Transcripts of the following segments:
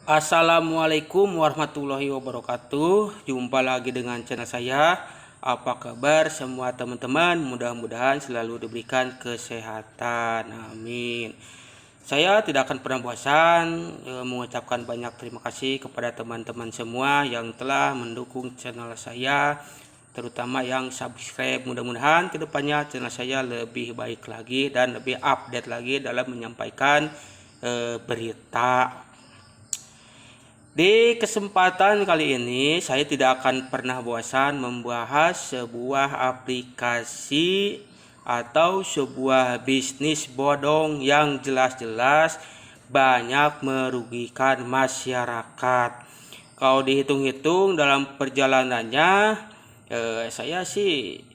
Assalamualaikum warahmatullahi wabarakatuh. Jumpa lagi dengan channel saya. Apa kabar semua teman-teman? Mudah-mudahan selalu diberikan kesehatan. Amin. Saya tidak akan pernah bosan mengucapkan banyak terima kasih kepada teman-teman semua yang telah mendukung channel saya, terutama yang subscribe. Mudah-mudahan kedepannya channel saya lebih baik lagi dan lebih update lagi dalam menyampaikan berita. Di kesempatan kali ini saya tidak akan pernah bosan membahas sebuah aplikasi atau sebuah bisnis bodong yang jelas-jelas banyak merugikan masyarakat. Kalau dihitung-hitung dalam perjalanannya, saya sih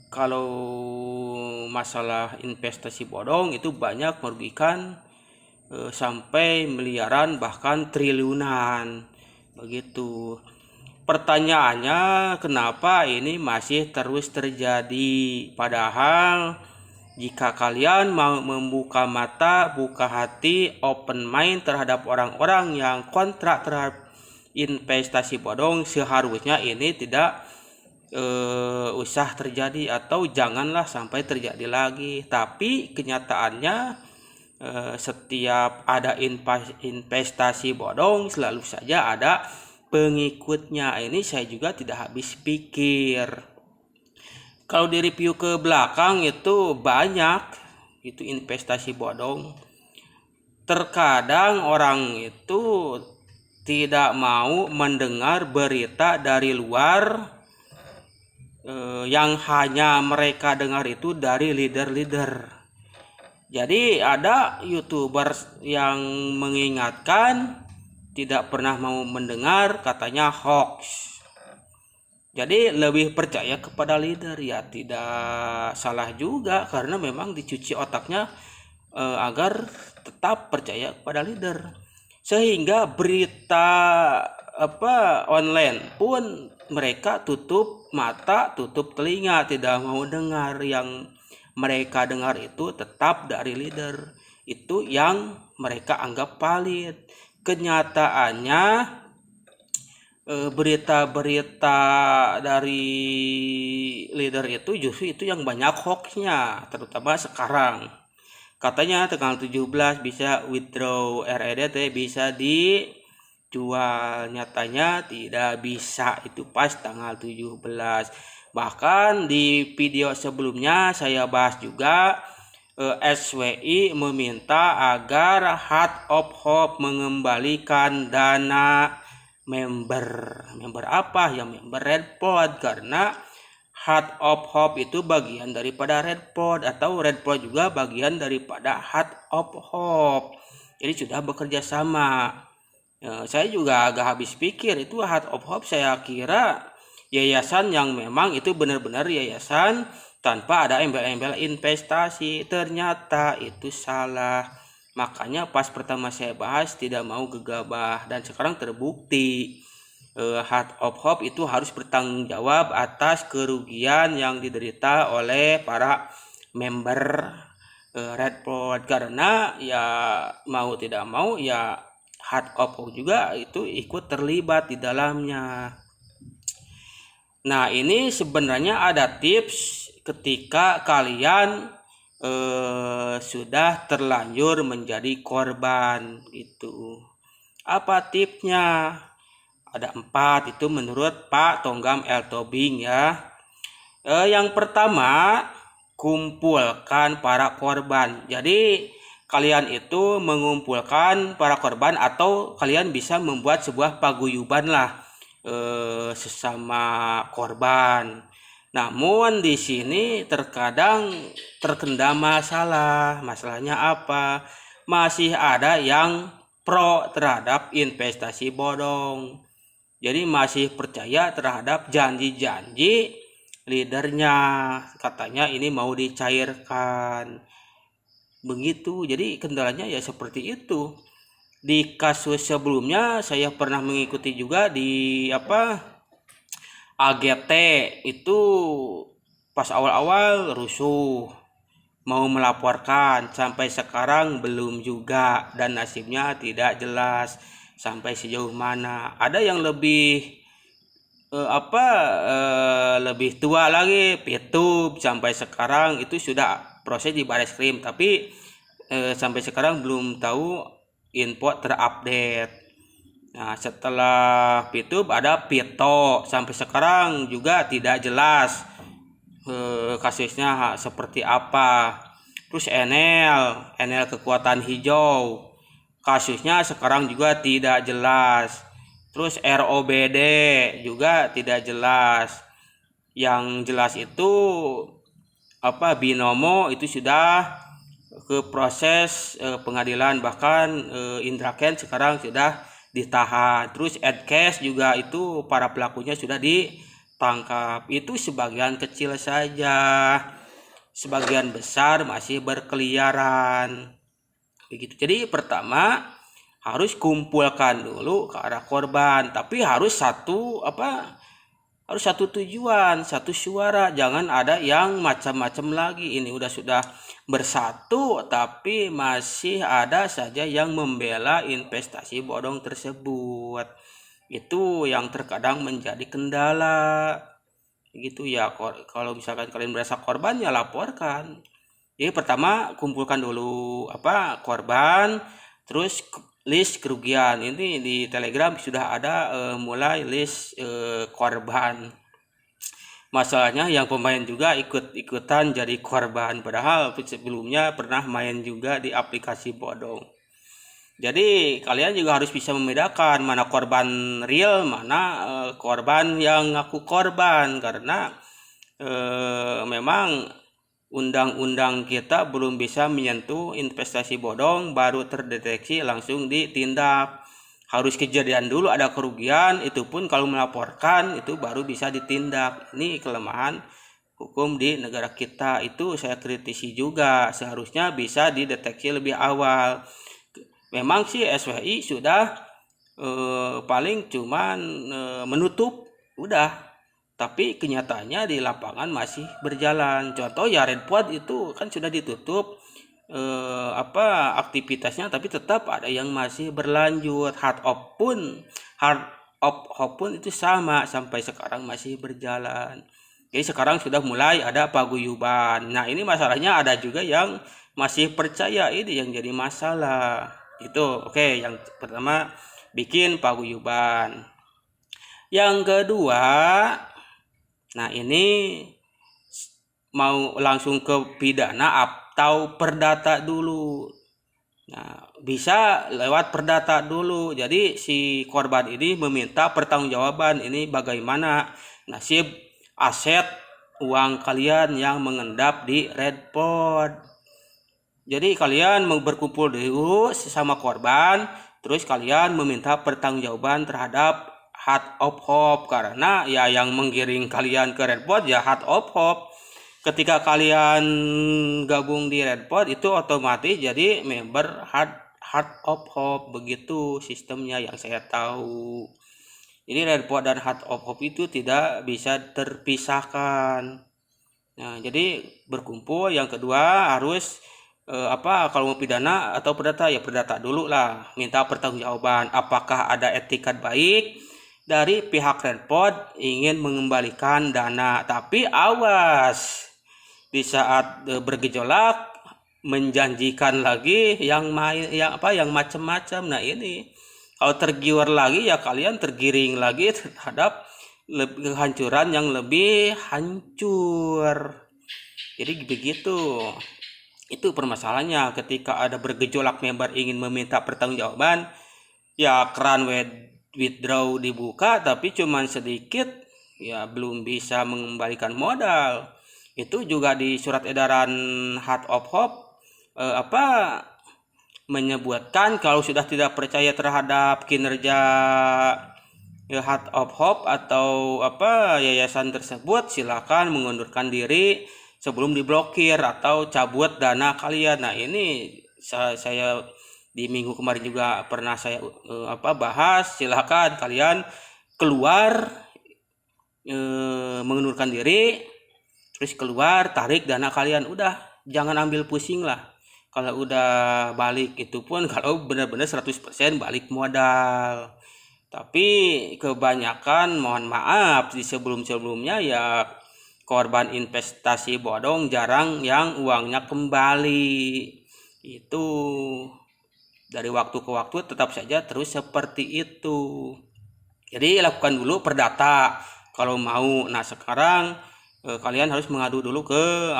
kalau masalah investasi bodong itu banyak merugikan sampai miliaran bahkan triliunan begitu. Pertanyaannya, kenapa ini masih terus terjadi? Padahal jika kalian mau membuka mata, buka hati, open mind terhadap orang-orang yang kontra terhadap investasi bodong, seharusnya ini tidak usah terjadi atau janganlah sampai terjadi lagi. Tapi kenyataannya setiap ada investasi bodong selalu saja ada pengikutnya. Ini saya juga tidak habis pikir. Kalau di review ke belakang itu banyak itu investasi bodong. Terkadang orang itu tidak mau mendengar berita dari luar yang hanya mereka dengar itu dari leader-leader. Jadi ada YouTubers yang mengingatkan, tidak pernah mau mendengar, katanya hoax. Jadi lebih percaya kepada leader, ya tidak salah juga karena memang dicuci otaknya agar tetap percaya kepada leader. Sehingga berita online pun mereka tutup mata, tutup telinga, tidak mau dengar. Yang mereka dengar itu tetap dari leader, itu yang mereka anggap valid. Kenyataannya berita-berita dari leader itu justru itu yang banyak hoaxnya, terutama sekarang. Katanya tanggal 17 bisa withdraw REDT, bisa dijual. Nyatanya tidak bisa, itu pas tanggal 17. Bahkan di video sebelumnya saya bahas juga SWI meminta agar Heart of Hope mengembalikan dana member apa yang member Red Pod, karena Heart of Hope itu bagian daripada Red Pod, atau Red Pod juga bagian daripada Heart of Hope. Jadi sudah bekerja sama. Saya juga agak habis pikir, itu Heart of Hope saya kira yayasan yang memang itu benar-benar yayasan tanpa ada embel-embel investasi. Ternyata itu salah. Makanya pas pertama saya bahas tidak mau gegabah, dan sekarang terbukti Heart of Hope itu harus bertanggung jawab atas kerugian yang diderita oleh para member Red Pod, karena ya mau tidak mau ya Heart of Hope juga itu ikut terlibat di dalamnya. Nah, ini sebenarnya ada tips ketika kalian sudah terlanjur menjadi korban gitu. Apa tipsnya? Ada 4 itu menurut Pak Tonggam L. Tobing ya. Yang pertama, kumpulkan para korban. Jadi kalian itu mengumpulkan para korban, atau kalian bisa membuat sebuah paguyuban lah sesama korban. Namun di sini terkadang terkendala masalah. Masalahnya apa? Masih ada yang pro terhadap investasi bodong. Jadi masih percaya terhadap janji-janji leadernya. Katanya ini mau dicairkan. Begitu. Jadi kendalanya ya seperti itu. Di kasus sebelumnya saya pernah mengikuti juga di AGT itu, pas awal-awal rusuh mau melaporkan, sampai sekarang belum juga dan nasibnya tidak jelas. sampai sejauh mana. Ada yang lebih lebih tua lagi, Pitub sampai sekarang itu sudah proses di Bareskrim, tapi sampai sekarang belum tahu info terupdate. Nah, setelah Pitub ada Pito, sampai sekarang juga tidak jelas kasusnya seperti apa. Terus Enel kekuatan hijau, kasusnya sekarang juga tidak jelas. Terus ROBD juga tidak jelas. Yang jelas itu Binomo itu sudah ke proses pengadilan, bahkan Indra Kents sekarang sudah ditahan. Terus Edcast juga itu para pelakunya sudah ditangkap. Itu sebagian kecil saja, sebagian besar masih berkeliaran begitu. Jadi pertama harus kumpulkan dulu ke arah korban, tapi harus satu tujuan, satu suara, jangan ada yang macam-macam lagi. Ini sudah bersatu tapi masih ada saja yang membela investasi bodong tersebut. Itu yang terkadang menjadi kendala gitu ya. Kalau misalkan kalian merasa korban, ya laporkan. Jadi pertama kumpulkan dulu korban, terus list kerugian. Ini di Telegram sudah ada mulai list korban. Masalahnya yang pemain juga ikut-ikutan jadi korban, padahal sebelumnya pernah main juga di aplikasi bodong. Jadi kalian juga harus bisa membedakan mana korban real, mana korban yang ngaku korban, karena memang undang-undang kita belum bisa menyentuh investasi bodong baru terdeteksi langsung ditindak. Harus kejadian dulu ada kerugian, itu pun kalau melaporkan itu baru bisa ditindak. Ini kelemahan hukum di negara kita, itu saya kritisi juga. Seharusnya bisa dideteksi lebih awal. Memang sih SWI sudah paling cuman menutup udah, tapi kenyataannya di lapangan masih berjalan. Contoh ya Redpod itu kan sudah ditutup aktivitasnya, tapi tetap ada yang masih berlanjut. Hard of pun itu sama, sampai sekarang masih berjalan. Jadi sekarang sudah mulai ada paguyuban. Nah ini masalahnya ada juga yang masih percaya, ini yang jadi masalah. Itu oke, yang pertama bikin paguyuban. Yang kedua, nah ini mau langsung ke pidana atau perdata dulu. Nah, bisa lewat perdata dulu. Jadi si korban ini meminta pertanggungjawaban, ini bagaimana nasib aset uang kalian yang mengendap di Redpod. Jadi kalian mau berkumpul dulu sesama korban, terus kalian meminta pertanggungjawaban terhadap Heart of Hope, karena ya yang menggiring kalian ke Redpod ya Heart of Hope. Ketika kalian gabung di Redpod itu otomatis jadi member Heart of Hope, begitu sistemnya yang saya tahu. Jadi Redpod dan Heart of Hope itu tidak bisa terpisahkan. Nah, jadi berkumpul. Yang kedua harus kalau mau pidana atau perdata, ya perdata dulu lah, minta pertanggungjawaban apakah ada etikat baik dari pihak Redpod ingin mengembalikan dana. Tapi awas, di saat bergejolak menjanjikan lagi yang macam-macam. Nah ini kalau tergiur lagi ya kalian tergiring lagi terhadap kehancuran yang lebih hancur. Jadi begitu. Itu permasalahannya ketika ada bergejolak member ingin meminta pertanggungjawaban, ya keran withdraw dibuka tapi cuman sedikit, ya belum bisa mengembalikan modal. Itu juga di surat edaran Heart of Hope menyebutkan kalau sudah tidak percaya terhadap kinerja Heart of Hope atau yayasan tersebut, silakan mengundurkan diri sebelum diblokir atau cabut dana kalian. Nah ini saya di minggu kemarin juga pernah saya bahas. Silakan kalian keluar, mengundurkan diri, terus keluar, tarik dana kalian, udah jangan ambil pusing lah. Kalau udah balik itu pun kalau benar-benar 100% balik modal. Tapi kebanyakan mohon maaf di sebelum-sebelumnya ya korban investasi bodong jarang yang uangnya kembali. Itu dari waktu ke waktu tetap saja terus seperti itu. Jadi lakukan dulu perdata kalau mau. Nah sekarang kalian harus mengadu dulu ke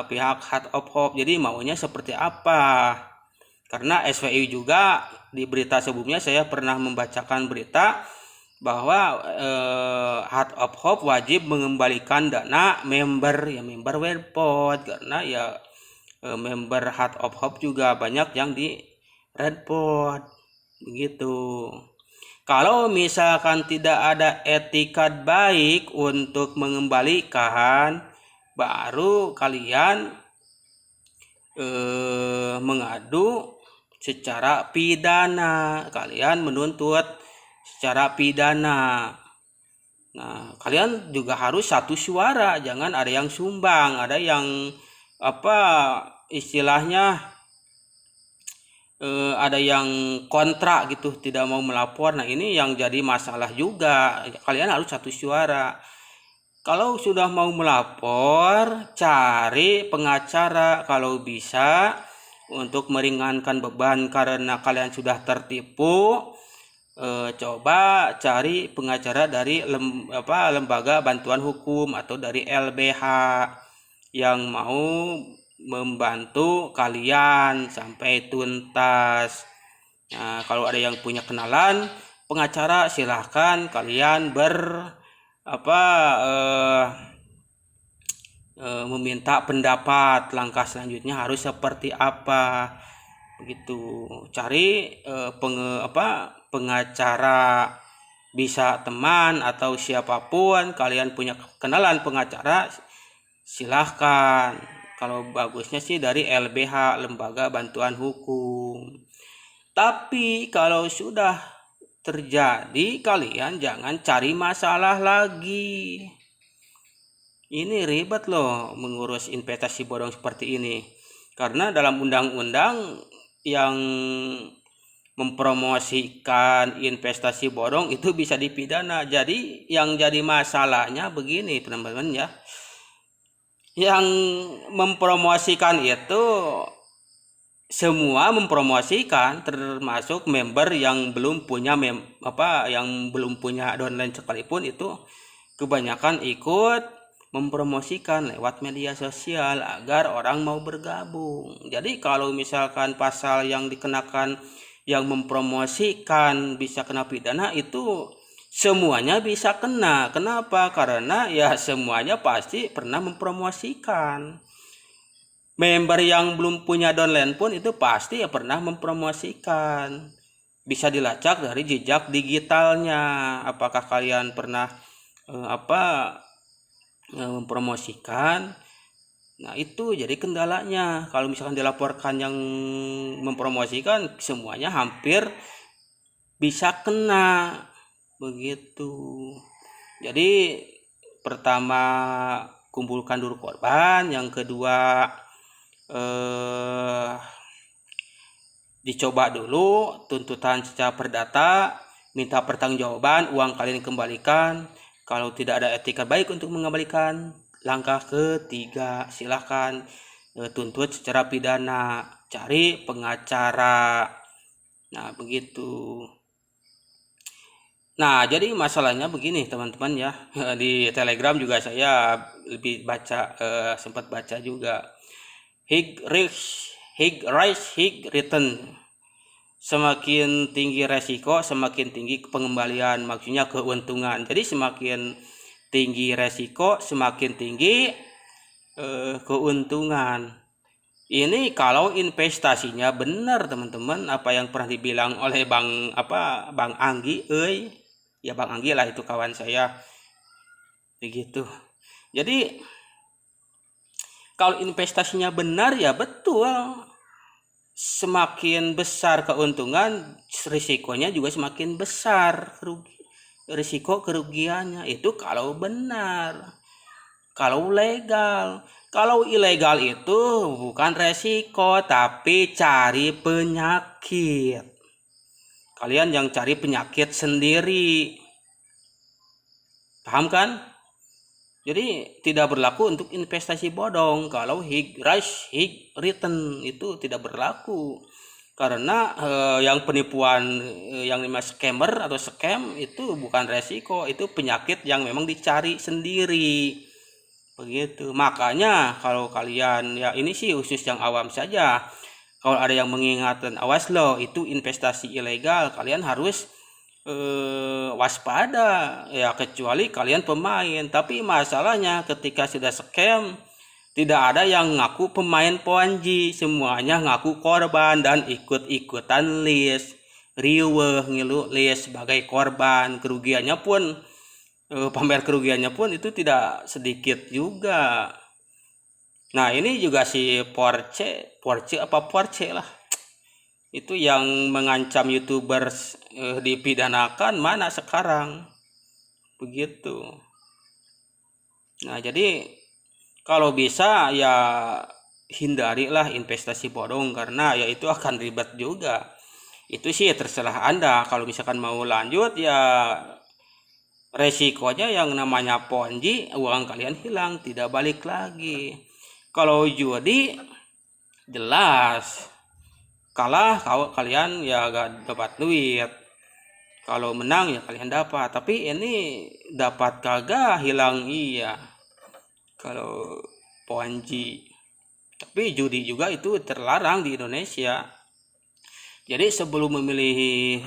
pihak Heart of Hope. Jadi maunya seperti apa? Karena SWI juga di berita sebelumnya saya pernah membacakan berita bahwa Heart of Hope wajib mengembalikan dana member Webpot, karena ya member Heart of Hope juga banyak yang di Redpot begitu. Kalau misalkan tidak ada etikat baik untuk mengembalikan, baru kalian mengadu secara pidana. Kalian menuntut secara pidana. Nah, kalian juga harus satu suara, jangan ada yang sumbang, ada yang istilahnya ada yang kontra gitu, tidak mau melapor. Nah ini yang jadi masalah juga. Kalian harus satu suara. Kalau sudah mau melapor, cari pengacara kalau bisa untuk meringankan beban karena kalian sudah tertipu. Coba cari pengacara dari lembaga bantuan hukum atau dari LBH yang mau membantu kalian sampai tuntas. Nah, kalau ada yang punya kenalan pengacara, silahkan kalian meminta pendapat langkah selanjutnya harus seperti apa begitu. Cari pengacara, bisa teman atau siapapun kalian punya kenalan pengacara, silahkan. Kalau bagusnya sih dari LBH, lembaga bantuan hukum. Tapi kalau sudah terjadi, kalian jangan cari masalah lagi. Ini ribet loh mengurus investasi bodong seperti ini. Karena dalam undang-undang yang mempromosikan investasi bodong itu bisa dipidana. Jadi yang jadi masalahnya begini teman-teman ya. Yang mempromosikan itu semua mempromosikan, termasuk member yang belum punya downline sekalipun itu kebanyakan ikut mempromosikan lewat media sosial agar orang mau bergabung. Jadi kalau misalkan pasal yang dikenakan yang mempromosikan bisa kena pidana, itu semuanya bisa kena. Kenapa? Karena ya semuanya pasti pernah mempromosikan. Member yang belum punya downline pun itu pasti ya pernah mempromosikan. Bisa dilacak dari jejak digitalnya. Apakah kalian pernah mempromosikan? Nah itu jadi kendalanya. Kalau misalkan dilaporkan yang mempromosikan, semuanya hampir bisa kena begitu. Jadi pertama kumpulkan dulu korban, yang kedua dicoba dulu tuntutan secara perdata, minta pertanggungjawaban, uang kalian kembalikan. Kalau tidak ada etika baik untuk mengembalikan, langkah ketiga silahkan tuntut secara pidana, cari pengacara. Nah begitu. Nah jadi masalahnya begini teman-teman ya, di Telegram juga saya lebih sempat baca juga. Hig return, semakin tinggi resiko semakin tinggi pengembalian, maksudnya keuntungan. Jadi semakin tinggi resiko semakin tinggi keuntungan. Ini kalau investasinya benar teman-teman, apa yang pernah dibilang oleh Bang Anggi, ya Bang Anggi lah itu kawan saya begitu. Jadi kalau investasinya benar ya betul, semakin besar keuntungan, risikonya juga semakin besar risiko kerugiannya. Itu kalau benar, kalau legal. Kalau ilegal itu bukan resiko, tapi cari penyakit. Kalian yang cari penyakit sendiri. Paham kan? Jadi tidak berlaku untuk investasi bodong. Kalau hig return itu tidak berlaku. Karena yang penipuan yang namanya scammer atau scam itu bukan resiko, itu penyakit yang memang dicari sendiri. Begitu. Makanya kalau kalian, ya ini sih khusus yang awam saja. Kalau ada yang mengingatkan, awas loh itu investasi ilegal, kalian harus waspada ya, kecuali kalian pemain. Tapi masalahnya ketika sudah scam, tidak ada yang ngaku pemain Ponzi, semuanya ngaku korban dan ikut-ikutan list, riweuh ngilu list sebagai korban. Kerugiannya pun pamer kerugiannya pun itu tidak sedikit juga. Nah ini juga si Porsche lah, itu yang mengancam YouTubers dipidanakan mana sekarang, begitu. Nah jadi kalau bisa ya hindarilah investasi bodong, karena ya itu akan ribet juga. Itu sih terserah Anda. Kalau misalkan mau lanjut ya resikonya yang namanya Ponzi, uang kalian hilang tidak balik lagi. Kalau judi jelas kalah kalau kalian ya gak dapat duit, kalau menang ya kalian dapat. Tapi ini dapat kagak hilang iya kalau Ponzi. Tapi judi juga itu terlarang di Indonesia. Jadi sebelum memilih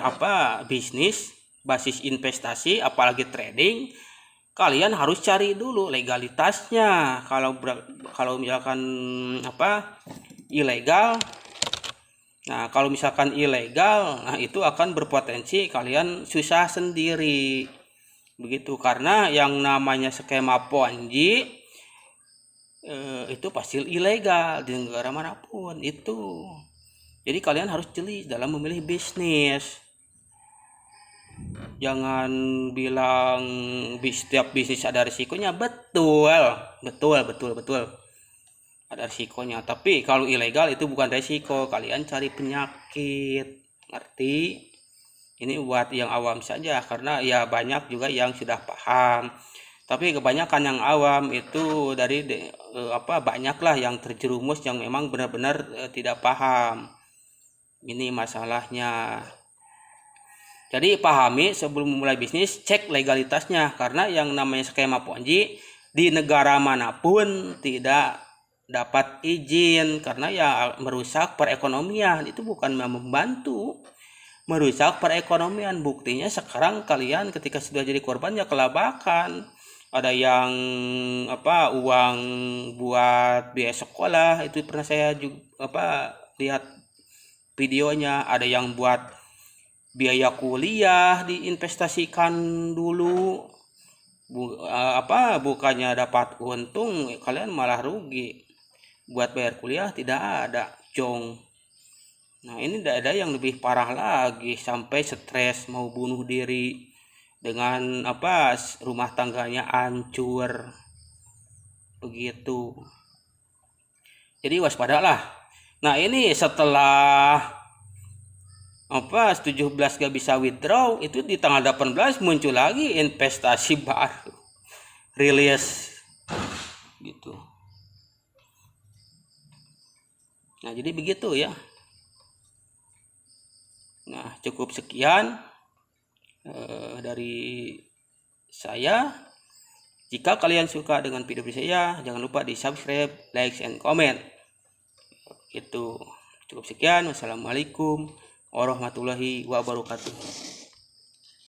bisnis basis investasi apalagi trading, kalian harus cari dulu legalitasnya. Kalau misalkan ilegal, nah kalau misalkan ilegal, nah itu akan berpotensi kalian susah sendiri, begitu. Karena yang namanya skema Ponzi itu pasti ilegal di negara manapun itu. Jadi kalian harus jeli dalam memilih bisnis. Jangan bilang setiap bisnis ada risikonya. Betul ada risikonya. Tapi kalau ilegal itu bukan risiko, kalian cari penyakit, ngerti? Ini buat yang awam saja, karena ya banyak juga yang sudah paham. Tapi kebanyakan yang awam itu banyaklah yang terjerumus yang memang benar-benar tidak paham. Ini masalahnya. Jadi pahami sebelum memulai bisnis, cek legalitasnya. Karena yang namanya skema Ponzi di negara manapun tidak dapat izin, karena ya merusak perekonomian. Itu bukan membantu, merusak perekonomian. Buktinya sekarang kalian ketika sudah jadi korban ya kelabakan. Ada yang uang buat biaya sekolah, itu pernah saya juga lihat videonya. Ada yang buat biaya kuliah diinvestasikan dulu, bukannya dapat untung, kalian malah rugi. Buat bayar kuliah tidak ada jong. Nah ini ada yang lebih parah lagi, sampai stres mau bunuh diri dengan rumah tangganya hancur, begitu. Jadi waspadalah. Nah ini setelah 17 gak bisa withdraw, itu di tanggal 18 muncul lagi investasi baru, rilis gitu. Nah jadi begitu ya. Nah cukup sekian dari saya. Jika kalian suka dengan video saya, jangan lupa di subscribe, like, and comment. Itu cukup sekian. Wassalamualaikum warahmatullahi wabarakatuh.